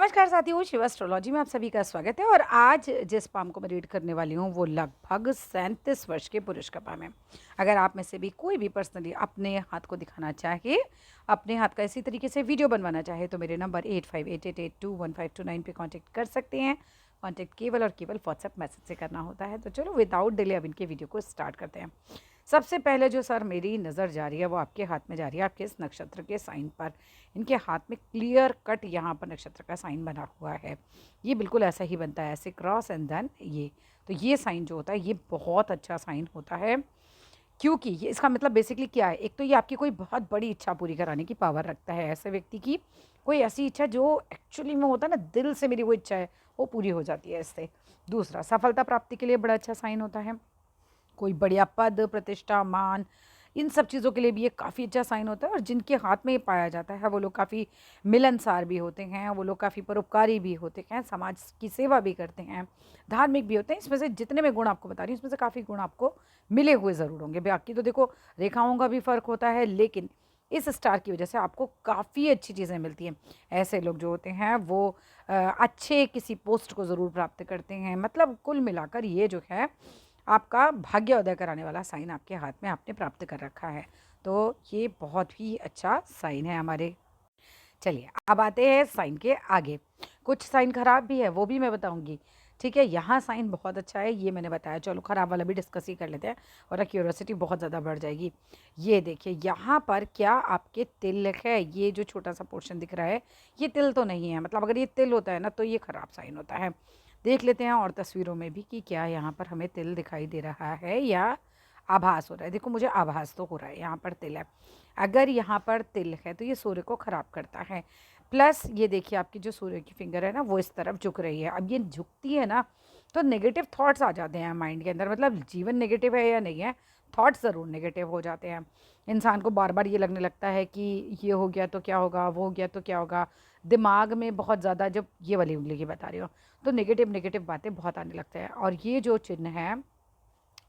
नमस्कार साथियों, शिव एस्ट्रोलॉजी में आप सभी का स्वागत है। और आज जिस पाम को मैं रीड करने वाली हूँ वो लगभग 37 वर्ष के पुरुष का पाम है। अगर आप में से भी कोई भी पर्सनली अपने हाथ को दिखाना चाहे, अपने हाथ का इसी तरीके से वीडियो बनवाना चाहे तो मेरे नंबर 8588821529 पे कांटेक्ट कर सकते हैं। कांटेक्ट केवल और केवल व्हाट्सएप मैसेज से करना होता है। तो चलो विदाउट डिले अब इनके वीडियो को स्टार्ट करते हैं। सबसे पहले जो सर मेरी नज़र जा रही है वो आपके हाथ में जा रही है, आपके इस नक्षत्र के साइन पर। इनके हाथ में क्लियर कट यहाँ पर नक्षत्र का साइन बना हुआ है। ये बिल्कुल ऐसा ही बनता है, ऐसे क्रॉस एंड देन ये। तो ये साइन जो होता है ये बहुत अच्छा साइन होता है, क्योंकि ये इसका मतलब बेसिकली क्या है। एक तो ये आपकी कोई बहुत बड़ी इच्छा पूरी कराने की पावर रखता है। ऐसे व्यक्ति की कोई ऐसी इच्छा जो एक्चुअली में होता है ना, दिल से मेरी वो इच्छा है वो पूरी हो जाती है इससे। दूसरा, सफलता प्राप्ति के लिए बड़ा अच्छा साइन होता है। कोई बढ़िया पद, प्रतिष्ठा, मान, इन सब चीज़ों के लिए भी ये काफ़ी अच्छा साइन होता है। और जिनके हाथ में ये पाया जाता है वो लोग काफ़ी मिलनसार भी होते हैं, वो लोग काफ़ी परोपकारी भी होते हैं, समाज की सेवा भी करते हैं, धार्मिक भी होते हैं। इसमें से जितने मैं गुण आपको बता रही हूँ इसमें से काफ़ी गुण आपको मिले हुए ज़रूर होंगे। बाकी तो देखो, रेखाओं का भी फ़र्क होता है, लेकिन इस स्टार की वजह से आपको काफ़ी अच्छी चीज़ें मिलती हैं। ऐसे लोग जो होते हैं वो अच्छे किसी पोस्ट को ज़रूर प्राप्त करते हैं। मतलब कुल मिलाकर ये जो है आपका भाग्य उदय कराने वाला साइन आपके हाथ में आपने प्राप्त कर रखा है। तो ये बहुत ही अच्छा साइन है हमारे। चलिए अब आते हैं साइन के आगे। कुछ साइन खराब भी है, वो भी मैं बताऊंगी। ठीक है, यहाँ साइन बहुत अच्छा है, ये मैंने बताया। चलो खराब वाला भी डिस्कस ही कर लेते हैं, वरना क्यूरियोसिटी बहुत ज़्यादा बढ़ जाएगी। ये देखिए यहाँ पर क्या आपके तिल है। ये जो छोटा सा पोर्शन दिख रहा है ये तिल तो नहीं है। मतलब अगर ये तिल होता है ना तो ये खराब साइन होता है। देख लेते हैं और तस्वीरों में भी कि क्या यहाँ पर हमें तिल दिखाई दे रहा है या आभास हो रहा है। देखो मुझे आभास तो हो रहा है यहाँ पर तिल है। अगर यहाँ पर तिल है तो ये सूर्य को ख़राब करता है। प्लस ये देखिए आपकी जो सूर्य की फिंगर है ना वो इस तरफ झुक रही है। अब ये झुकती है ना तो नेगेटिव थॉट्स आ जाते हैं माइंड के अंदर। मतलब जीवन नेगेटिव है या नहीं है, थॉट्स ज़रूर नेगेटिव हो जाते हैं। इंसान को बार बार ये लगने लगता है कि ये हो गया तो क्या होगा, वो हो गया तो क्या होगा। दिमाग में बहुत ज़्यादा, जब ये वाली उंगली की बता रही हूँ, तो नेगेटिव नेगेटिव बातें बहुत आने लगते हैं। और ये जो चिन्ह है,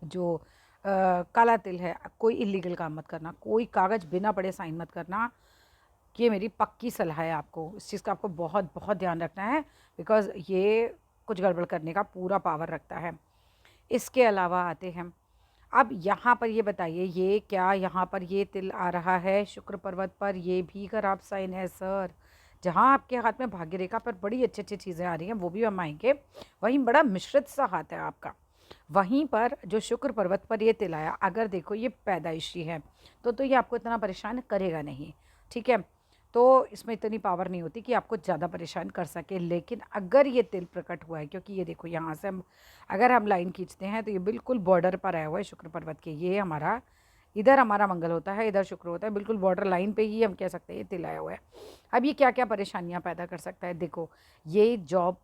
जो काला तिल है, कोई इलीगल काम मत करना, कोई कागज़ बिना पढ़े साइन मत करना। ये मेरी पक्की सलाह है आपको। इस चीज़ का आपको बहुत बहुत ध्यान रखना है, बिकॉज़ ये कुछ गड़बड़ करने का पूरा पावर रखता है। इसके अलावा आते हैं, अब यहाँ पर ये बताइए, ये क्या यहाँ पर ये तिल आ रहा है शुक्र पर्वत पर, ये भी खराब साइन है सर। जहाँ आपके हाथ में भाग्य रेखा पर बड़ी अच्छी अच्छी चीज़ें आ रही हैं वो भी हम आएंगे, वहीं बड़ा मिश्रित सा हाथ है आपका। वहीं पर जो शुक्र पर्वत पर ये तिल आया, अगर देखो ये पैदाइशी है तो ये आपको इतना परेशान करेगा नहीं। ठीक है, तो इसमें इतनी पावर नहीं होती कि आपको ज़्यादा परेशान कर सके। लेकिन अगर ये तिल प्रकट हुआ है, क्योंकि ये देखो यहाँ से हम अगर हम लाइन खींचते हैं तो ये बिल्कुल बॉर्डर पर आया हुआ है शुक्र पर्वत के। ये हमारा, इधर हमारा मंगल होता है, इधर शुक्र होता है, बिल्कुल बॉर्डर लाइन पे ही हम कह सकते हैं ये तिल आया हुआ है। अब ये क्या क्या परेशानियाँ पैदा कर सकता है, देखो ये जॉब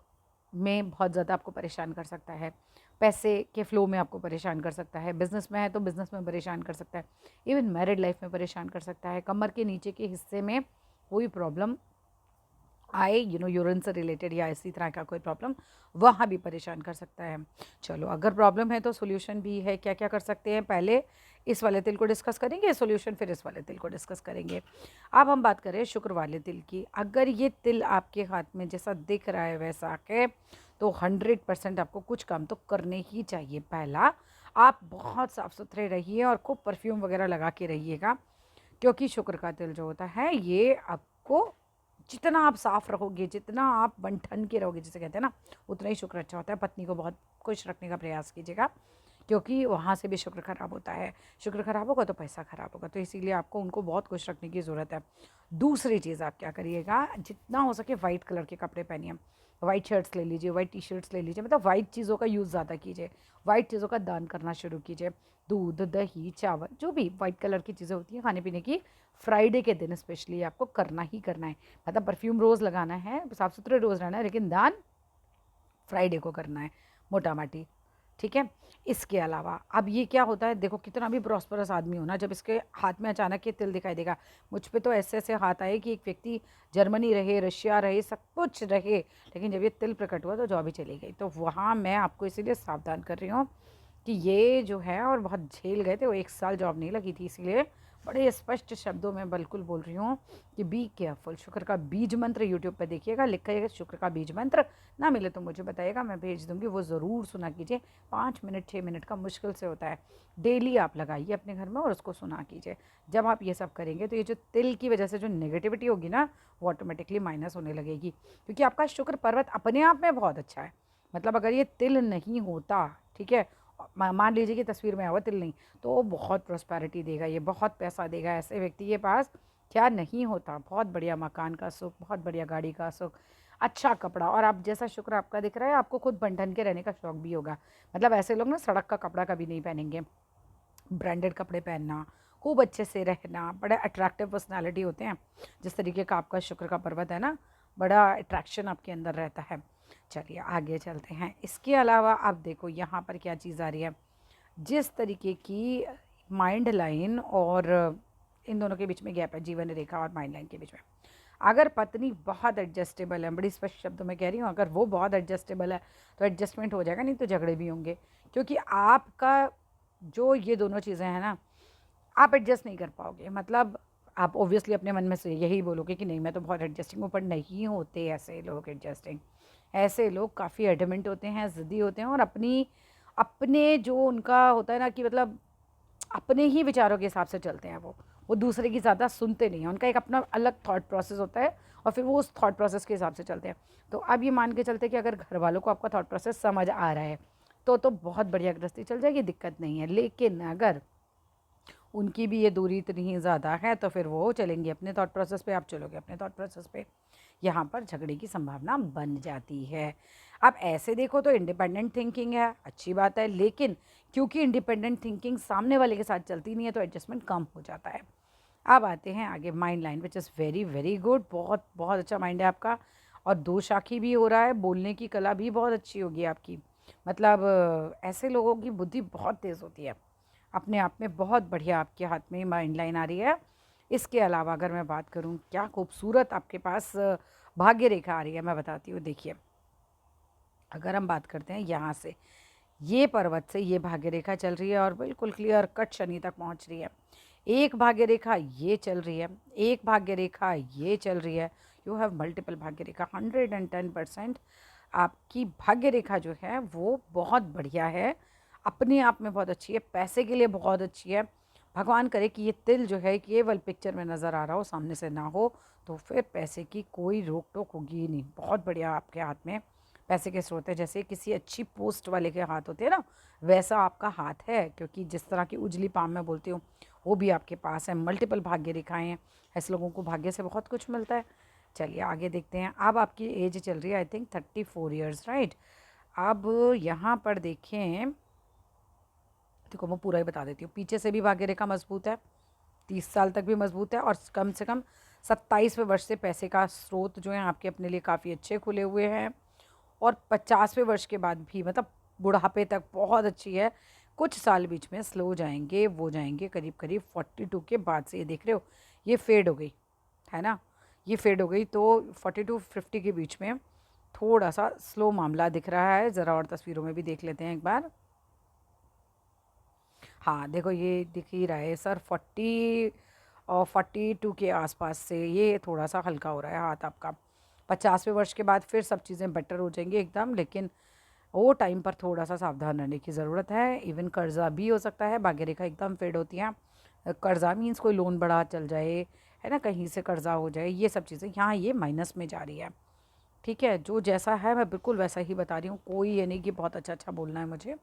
में बहुत ज़्यादा आपको परेशान कर सकता है, पैसे के फ्लो में आपको परेशान कर सकता है, बिज़नेस में है तो बिज़नेस में परेशान कर सकता है, इवन मैरिड लाइफ में परेशान कर सकता है, कमर के नीचे के हिस्से में कोई प्रॉब्लम आए, यूरिन से रिलेटेड या इसी तरह का कोई प्रॉब्लम, वहाँ भी परेशान कर सकता है। चलो अगर प्रॉब्लम है तो सोल्यूशन भी है। क्या क्या कर सकते हैं, पहले इस वाले तिल को डिस्कस करेंगे सोल्यूशन, फिर इस वाले तिल को डिस्कस करेंगे। अब हम बात करें शुक्र वाले तिल की। अगर ये तिल आपके हाथ में जैसा दिख रहा है वैसा है तो 100% आपको कुछ काम तो करने ही चाहिए। पहला, आप बहुत साफ़ सुथरे रहिए और खूब परफ्यूम वगैरह लगा के रहिएगा, क्योंकि शुक्र का तिल जो होता है ये आपको, जितना आप साफ़ रहोगे, जितना आप बन ठन के रहोगे जिसे कहते हैं ना, उतना ही शुक्र अच्छा होता है। पत्नी को बहुत खुश रखने का प्रयास कीजिएगा, क्योंकि वहाँ से भी शुक्र खराब होता है। शुक्र खराब होगा तो पैसा खराब होगा, तो इसीलिए आपको उनको बहुत खुश रखने की ज़रूरत है। दूसरी चीज़ आप क्या करिएगा, जितना हो सके वाइट कलर के कपड़े पहनिए। वाइट शर्ट्स ले लीजिए, वाइट टी शर्ट्स ले लीजिए, मतलब वाइट चीज़ों का यूज़ ज़्यादा कीजिए, वाइट चीज़ों का दान करना शुरू कीजिए। दूध, दही, चावल, जो भी वाइट कलर की चीज़ें होती हैं खाने पीने की, फ्राइडे के दिन स्पेशली आपको करना ही करना है। मतलब परफ्यूम रोज़ लगाना है, साफ़ सुथरे रोज़ रहना है, लेकिन दान फ्राइडे को करना है, मोटा माटी। ठीक है, इसके अलावा अब ये क्या होता है, देखो कितना भी प्रॉस्परस आदमी हो ना, जब इसके हाथ में अचानक ये तिल दिखाई देगा, मुझ पे तो ऐसे ऐसे हाथ आए कि एक व्यक्ति जर्मनी रहे, रशिया रहे, सब कुछ रहे, लेकिन जब ये तिल प्रकट हुआ तो जॉब ही चली गई। तो वहाँ मैं आपको इसीलिए सावधान कर रही हूँ कि ये जो है, और बहुत झेल गए थे वो, 1 साल जॉब नहीं लगी थी, इसीलिए बड़े स्पष्ट शब्दों में बिल्कुल बोल रही हूँ कि बी केयरफुल। शुक्र का बीज मंत्र यूट्यूब पे देखिएगा, लिखिएगा शुक्र का बीज मंत्र। ना मिले तो मुझे बताइएगा, मैं भेज दूंगी, वो ज़रूर सुना कीजिए। 5 मिनट 6 मिनट का मुश्किल से होता है। डेली आप लगाइए अपने घर में और उसको सुना कीजिए। जब आप ये सब करेंगे तो ये जो तिल की वजह से जो नेगेटिविटी होगी ना, वो ऑटोमेटिकली माइनस होने लगेगी, क्योंकि आपका शुक्र पर्वत अपने आप में बहुत अच्छा है। मतलब अगर ये तिल नहीं होता, ठीक है, मान लीजिए कि तस्वीर में आवा तिल नहीं, तो वो बहुत प्रॉस्पेरिटी देगा, ये बहुत पैसा देगा। ऐसे व्यक्ति के पास क्या नहीं होता, बहुत बढ़िया मकान का सुख, बहुत बढ़िया गाड़ी का सुख, अच्छा कपड़ा। और आप जैसा शुक्र आपका दिख रहा है, आपको खुद बन के रहने का शौक भी होगा। मतलब ऐसे लोग ना सड़क का कपड़ा कभी नहीं पहनेंगे, ब्रांडेड कपड़े पहनना, खूब अच्छे से रहना, बड़े अट्रैक्टिव पर्सनालिटी होते हैं। जिस तरीके का आपका शुक्र का पर्वत है ना, बड़ा अट्रैक्शन आपके अंदर रहता है। चलिए आगे चलते हैं। इसके अलावा आप देखो यहाँ पर क्या चीज़ आ रही है। जिस तरीके की माइंड लाइन और इन दोनों के बीच में गैप है, जीवन रेखा और माइंड लाइन के बीच में, अगर पत्नी बहुत एडजस्टेबल है, बड़ी स्पष्ट शब्दों में कह रही हूँ, अगर वो बहुत एडजस्टेबल है तो एडजस्टमेंट हो जाएगा, नहीं तो झगड़े भी होंगे। क्योंकि आपका जो ये दोनों चीज़ें हैं ना, आप एडजस्ट नहीं कर पाओगे। मतलब आप ऑब्वियसली अपने मन में से यही बोलोगे कि नहीं मैं तो बहुत एडजस्टिंग हूँ, पर नहीं होते ऐसे लोग एडजस्टिंग। ऐसे लोग काफ़ी एडमेंट होते हैं, ज़िद्दी होते हैं, और अपने जो उनका होता है ना कि मतलब अपने ही विचारों के हिसाब से चलते हैं। वो दूसरे की ज़्यादा सुनते नहीं हैं, उनका एक अपना अलग थॉट प्रोसेस होता है, और फिर वो उस थॉट प्रोसेस के हिसाब से चलते हैं। तो अब ये मान के चलते कि अगर घर वालों को आपका थॉट प्रोसेस समझ आ रहा है तो बहुत बढ़िया गृहस्थी चल जाएगी, दिक्कत नहीं है। लेकिन अगर उनकी भी ये दूरी इतनी ज़्यादा है तो फिर वो चलेंगे अपने थॉट प्रोसेस पे, आप चलोगे अपने थॉट प्रोसेस पे, यहाँ पर झगड़े की संभावना बन जाती है। अब ऐसे देखो तो इंडिपेंडेंट थिंकिंग है, अच्छी बात है, लेकिन क्योंकि इंडिपेंडेंट थिंकिंग सामने वाले के साथ चलती नहीं है तो एडजस्टमेंट कम हो जाता है। अब आते हैं आगे mind line, which is very very good. बहुत बहुत अच्छा माइंड है आपका, और दो शाखी भी हो रहा है, बोलने की कला भी बहुत अच्छी होगी आपकी। मतलब ऐसे लोगों की बुद्धि बहुत तेज़ होती है, अपने आप में बहुत बढ़िया आपके हाथ में माइंड लाइन आ रही है। इसके अलावा अगर मैं बात करूं, क्या खूबसूरत आपके पास भाग्य रेखा आ रही है, मैं बताती हूँ। देखिए अगर हम बात करते हैं यहाँ से, ये पर्वत से ये भाग्य रेखा चल रही है और बिल्कुल क्लियर कट शनि तक पहुँच रही है। एक भाग्य रेखा ये चल रही है, एक भाग्य रेखा ये चल रही है। यू हैव मल्टीपल भाग्य रेखा। 110% आपकी भाग्य रेखा जो है वो बहुत बढ़िया है, अपने आप में बहुत अच्छी है, पैसे के लिए बहुत अच्छी है। भगवान करे कि ये तिल जो है केवल पिक्चर में नज़र आ रहा हो, सामने से ना हो, तो फिर पैसे की कोई रोक टोक होगी ही नहीं। बहुत बढ़िया आपके हाथ में पैसे के स्रोत है। जैसे किसी अच्छी पोस्ट वाले के हाथ होते हैं ना, वैसा आपका हाथ है, क्योंकि जिस तरह की उजली पाम मैं बोलती हूँ वो भी आपके पास है। मल्टीपल भाग्य रेखाएं हैं, ऐसे लोगों को भाग्य से बहुत कुछ मिलता है। चलिए आगे देखते हैं। अब आपकी एज चल रही है आई थिंक 34 ईयर्स, राइट। अब यहाँ पर देखें, देखो मैं पूरा ही बता देती हूँ। पीछे से भी भाग्य रेखा मजबूत है, 30 साल तक भी मजबूत है, और कम से कम 27वें वर्ष से पैसे का स्रोत जो है आपके अपने लिए काफ़ी अच्छे खुले हुए हैं। और 50वें वर्ष के बाद भी, मतलब बुढ़ापे तक बहुत अच्छी है। कुछ साल बीच में स्लो जाएंगे, वो जाएंगे करीब करीब 42 के बाद से। ये देख रहे हो, ये फेड हो गई है ना, ये फेड हो गई, तो 42-50 के बीच में थोड़ा सा स्लो मामला दिख रहा है। ज़रा और तस्वीरों में भी देख लेते हैं एक बार। हाँ देखो, ये दिख ही रहा है सर, 42 के आसपास से ये थोड़ा सा हल्का हो रहा है हाथ आपका। 50वें वर्ष के बाद फिर सब चीज़ें बेटर हो जाएंगी एकदम, लेकिन वो टाइम पर थोड़ा सा सावधान रहने की ज़रूरत है। इवन कर्जा भी हो सकता है, भाग्य रेखा एकदम फेड होती है। कर्जा मीन्स कोई लोन बड़ा चल जाए, है ना, कहीं से कर्जा हो जाए, ये सब चीज़ें यहाँ ये माइनस में जा रही है। ठीक है, जो जैसा है मैं बिल्कुल वैसा ही बता रही हूँ, कोई ये नहीं कि बहुत अच्छा अच्छा बोलना है मुझे।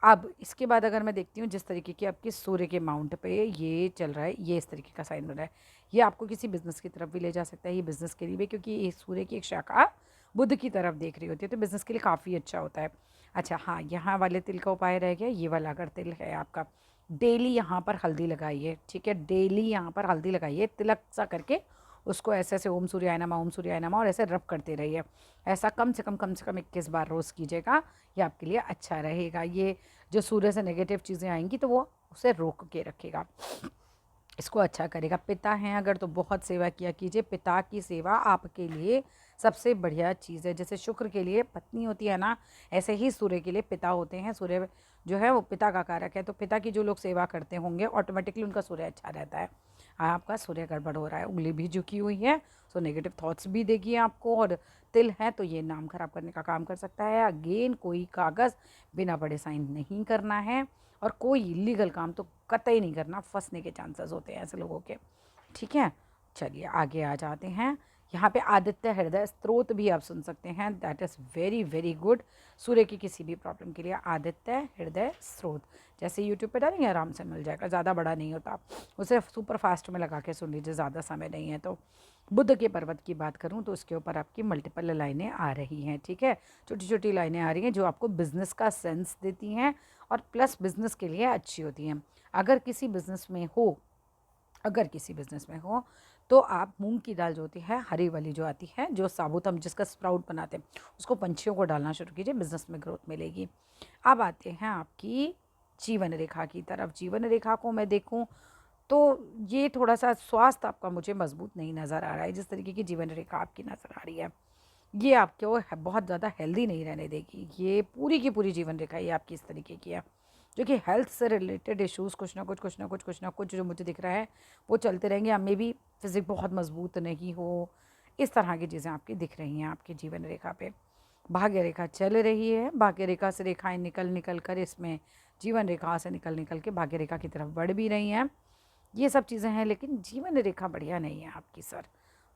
अब इसके बाद अगर मैं देखती हूँ, जिस तरीके की आपके सूर्य के माउंट पे ये चल रहा है, ये इस तरीके का साइन बन रहा है, ये आपको किसी बिज़नेस की तरफ भी ले जा सकता है। ये बिज़नेस के लिए भी, क्योंकि ये सूर्य की एक शाखा बुध की तरफ देख रही होती है, तो बिज़नेस के लिए काफ़ी अच्छा होता है। अच्छा हाँ, यहाँ वाले तिल का उपाय रह गया। ये वाला अगर तिल है आपका, डेली यहाँ पर हल्दी लगाइए, ठीक है, डेली यहाँ पर हल्दी लगाइए, तिलक सा करके उसको ऐसे ऐसे ओम सूर्याय नमः, ओम सूर्याय नमः, और ऐसे रब करते रहिए। ऐसा कम से कम 21 बार रोज़ कीजिएगा, ये आपके लिए अच्छा रहेगा। ये जो सूर्य से नेगेटिव चीज़ें आएंगी तो वो उसे रोक के रखेगा, इसको अच्छा करेगा। पिता हैं अगर तो बहुत सेवा किया कीजिए, पिता की सेवा आपके लिए सबसे बढ़िया चीज़ है। जैसे शुक्र के लिए पत्नी होती है ना, ऐसे ही सूर्य के लिए पिता होते हैं। सूर्य जो है वो पिता का कारक है, तो पिता की जो लोग सेवा करते होंगे ऑटोमेटिकली उनका सूर्य अच्छा रहता है। आपका सूर्य गड़बड़ हो रहा है, उंगली भी झुकी हुई है, सो नेगेटिव थॉट्स भी देगी आपको, और तिल है तो ये नाम खराब करने का काम कर सकता है। अगेन कोई कागज़ बिना बड़े साइन नहीं करना है, और कोई इलीगल काम तो कतई नहीं करना, फंसने के चांसेस होते हैं ऐसे लोगों के। ठीक है, चलिए आगे आ जाते हैं। यहाँ पे आदित्य हृदय स्त्रोत भी आप सुन सकते हैं, that is very very good. सूर्य की किसी भी प्रॉब्लम के लिए आदित्य हृदय स्त्रोत, जैसे यूट्यूब पे डालेंगे आराम से मिल जाएगा, ज़्यादा बड़ा नहीं होता, उसे सुपर फास्ट में लगा के सुन लीजिए, ज़्यादा समय नहीं है तो। बुद्ध के पर्वत की बात करूँ तो उसके ऊपर आपकी मल्टीपल लाइनें आ रही हैं। ठीक है, छोटी छोटी लाइनें आ रही हैं जो आपको बिजनेस का सेंस देती हैं, और प्लस बिजनेस के लिए अच्छी होती हैं। अगर किसी बिजनेस में हो तो आप मूंग की दाल जो होती है, हरी वाली जो आती है, जो साबुत हम जिसका स्प्राउट बनाते हैं, उसको पंछियों को डालना शुरू कीजिए, बिजनेस में ग्रोथ मिलेगी। अब आते हैं आपकी जीवन रेखा की तरफ। जीवन रेखा को मैं देखूं तो ये थोड़ा सा स्वास्थ्य आपका मुझे मजबूत नहीं नज़र आ रहा है। जिस तरीके की जीवन रेखा आपकी नज़र आ रही है, ये आपको बहुत ज़्यादा हेल्दी नहीं रहने देगी। ये पूरी की पूरी जीवन रेखा ये आपकी इस तरीके की है, जो कि हेल्थ से रिलेटेड इश्यूज़ कुछ जो मुझे दिख रहा है वो चलते रहेंगे। या मे बी फिजिक बहुत मजबूत नहीं हो, इस तरह की चीज़ें आपकी दिख रही हैं आपकी जीवन रेखा पे। भाग्य रेखा चल रही है, भाग्य रेखा से रेखाएं निकल निकल कर इसमें जीवन रेखा से निकल निकल के भाग्य रेखा की तरफ बढ़ भी रही हैं। ये सब चीज़ें हैं, लेकिन जीवन रेखा बढ़िया नहीं है आपकी सर।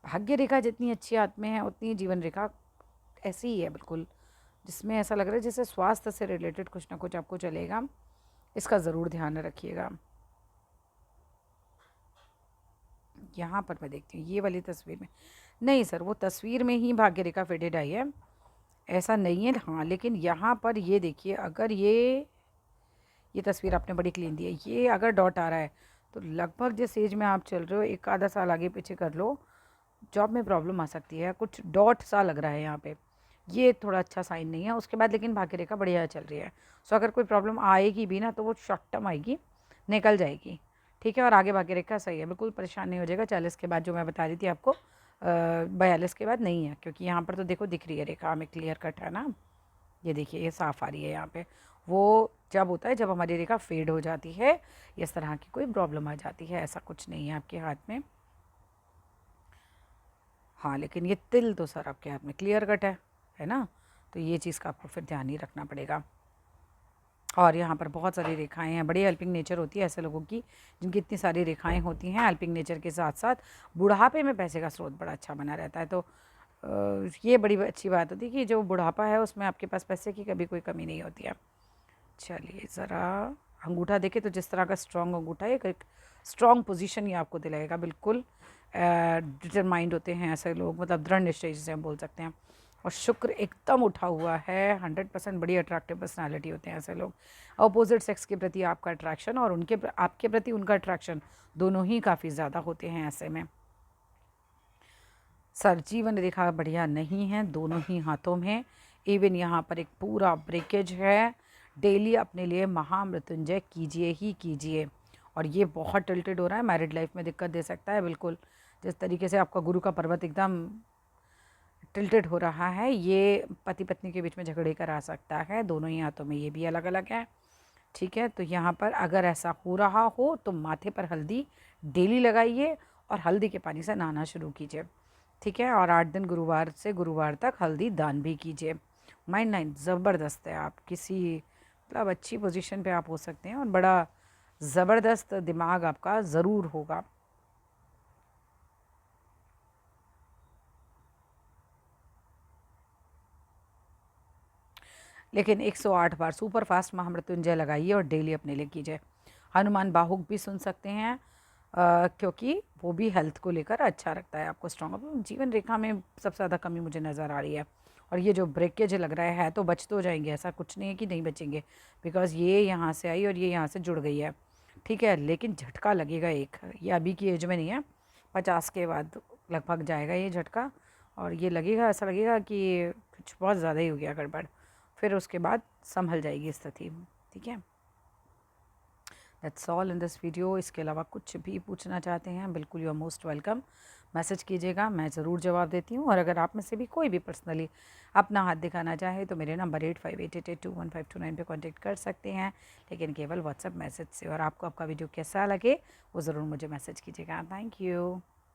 भाग्य रेखा जितनी अच्छी हाथ में है उतनी जीवन रेखा ऐसी ही है बिल्कुल, जिसमें ऐसा लग रहा है जैसे स्वास्थ्य से रिलेटेड कुछ ना कुछ आपको चलेगा। इसका ज़रूर ध्यान रखिएगा। यहाँ पर मैं देखती हूँ ये वाली तस्वीर में, नहीं सर वो तस्वीर में ही भाग्य रेखा फेडेड आई है, ऐसा नहीं है। हाँ लेकिन यहाँ पर ये देखिए, अगर ये तस्वीर आपने बड़ी क्लीन दी है, ये अगर डॉट आ रहा है तो लगभग जिस एज में आप चल रहे हो, एक आधा साल आगे पीछे कर लो, जॉब में प्रॉब्लम आ सकती है। कुछ डॉट सा लग रहा है यहाँ पे, ये थोड़ा अच्छा साइन नहीं है। उसके बाद लेकिन भाग्य रेखा बढ़िया चल रही है। सो अगर कोई प्रॉब्लम आएगी भी ना तो वो शॉर्ट टर्म आएगी, निकल जाएगी। ठीक है, और आगे भाग्य रेखा सही है, बिल्कुल परेशान नहीं हो जाएगा। 40 के बाद जो मैं बता रही थी आपको, 42 के बाद नहीं है, क्योंकि यहाँ पर तो देखो दिख रही है रेखा हमें, क्लियर कट है ना, ये देखिए ये साफ आ रही है यहाँ पे। वो जब होता है जब हमारी रेखा फेड हो जाती है, इस तरह की कोई प्रॉब्लम आ जाती है, ऐसा कुछ नहीं है आपके हाथ में। हाँ लेकिन ये तिल तो सर आपके हाथ में क्लियर कट है ना, तो ये चीज़ का आपको फिर ध्यान ही रखना पड़ेगा। और यहाँ पर बहुत सारी रेखाएं हैं, बड़ी हेल्पिंग नेचर होती है ऐसे लोगों की जिनकी इतनी सारी रेखाएं होती हैं। हेल्पिंग नेचर के साथ साथ बुढ़ापे में पैसे का स्रोत बड़ा अच्छा बना रहता है, तो ये बड़ी अच्छी बात होती है कि जो बुढ़ापा है उसमें आपके पास पैसे की कभी कोई कमी नहीं होती है। चलिए ज़रा अंगूठा देखें तो जिस तरह का स्ट्रॉन्ग अंगूठा है, एक स्ट्रॉन्ग पोजीशन ये आपको दिलाएगा। बिल्कुल डिटरमाइंड होते हैं ऐसे लोग, मतलब दृढ़ निश्चय जिसे हम बोल सकते हैं। और शुक्र एकदम उठा हुआ है, 100%। बड़ी अट्रैक्टिव पर्सनालिटी होते हैं ऐसे लोग। अपोजिट सेक्स के प्रति आपका अट्रैक्शन और आपके प्रति उनका अट्रैक्शन दोनों ही काफ़ी ज़्यादा होते हैं ऐसे में। सर जीवन रेखा बढ़िया नहीं है दोनों ही हाथों में। इवन यहाँ पर एक पूरा ब्रेकेज है। डेली अपने लिए महामृत्युंजय कीजिए ही कीजिए, और ये बहुत टिल्टेड हो रहा है, मैरिड लाइफ में दिक्कत दे सकता है। बिल्कुल जिस तरीके से आपका गुरु का पर्वत एकदम टिल्टेड हो रहा है, ये पति पत्नी के बीच में झगड़े करा सकता है, दोनों ही हाथों में, ये भी अलग अलग है। ठीक है, तो यहाँ पर अगर ऐसा हो रहा हो तो माथे पर हल्दी डेली लगाइए और हल्दी के पानी से नहाना शुरू कीजिए। ठीक है, और 8 दिन गुरुवार से गुरुवार तक हल्दी दान भी कीजिए। माइंड लाइन ज़बरदस्त है, आप किसी मतलब अच्छी पोजीशन पे आप हो सकते हैं, और बड़ा ज़बरदस्त दिमाग आपका ज़रूर होगा। लेकिन 108 बार सुपर फास्ट महामृत्युंजय लगाइए और डेली अपने लिए कीजिए। हनुमान बाहुक भी सुन सकते हैं, क्योंकि वो भी हेल्थ को लेकर अच्छा रखता है आपको स्ट्रॉन्ग। अब जीवन रेखा में सबसे ज़्यादा कमी मुझे नज़र आ रही है, और ये जो ब्रेकेज लग रहा है तो बच तो जाएंगे, ऐसा कुछ नहीं है कि नहीं बचेंगे, बिकॉज़ ये यहाँ से आई और ये यहाँ से जुड़ गई है। ठीक है, लेकिन झटका लगेगा एक, ये अभी की एज में नहीं है, 50 के बाद लगभग जाएगा ये झटका, और ये लगेगा, ऐसा लगेगा कि कुछ बहुत ज़्यादा ही हो गया गड़बड़। फिर उसके बाद संभल जाएगी स्थिति। ठीक है, that's all in this video. इसके अलावा कुछ भी पूछना चाहते हैं बिल्कुल you are most welcome, message कीजिएगा, मैं ज़रूर जवाब देती हूँ। और अगर आप में से भी कोई भी पर्सनली अपना हाथ दिखाना चाहे तो मेरे नंबर 8588821529 पे कांटेक्ट कर सकते हैं, लेकिन केवल व्हाट्सएप मैसेज से। और आपको आपका वीडियो कैसा लगे वो ज़रूर मुझे मैसेज कीजिएगा। Thank you.